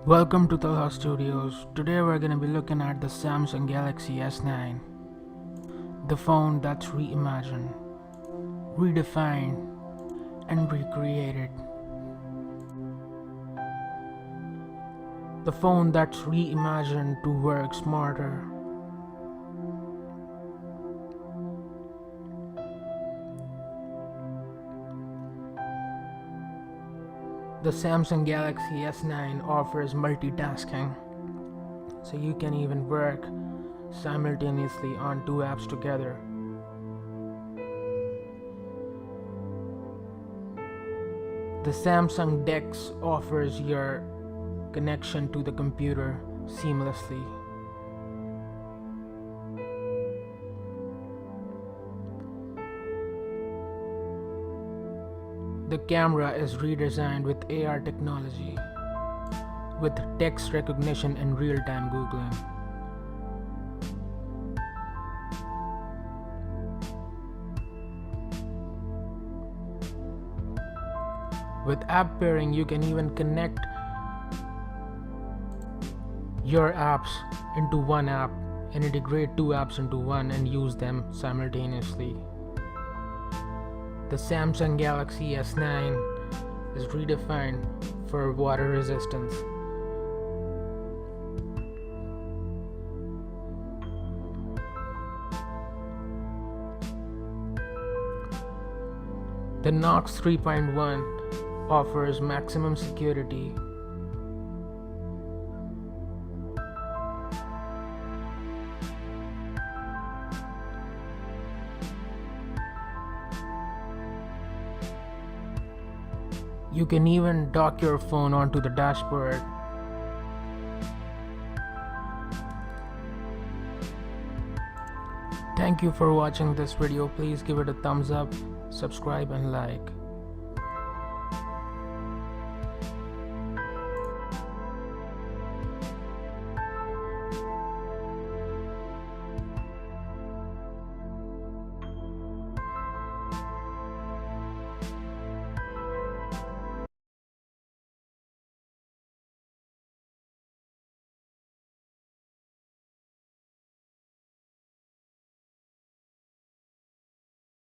Welcome to Talha Studios. Today we're going to be looking at the Samsung Galaxy S9, the phone that's reimagined, redefined, and recreated. The phone that's reimagined to work smarter. The Samsung Galaxy S9 offers multitasking, so you can even work simultaneously on two apps together. The Samsung DeX offers your connection to the computer seamlessly. The camera is redesigned with AR technology, with text recognition and real-time Googling. With app pairing, you can even connect your apps into one app and integrate two apps into one and use them simultaneously. The Samsung Galaxy S9 is redefined for water resistance. The Knox 3.1 offers maximum security. You can even dock your phone onto the dashboard. Thank you for watching this video. Please give it a thumbs up, subscribe and like.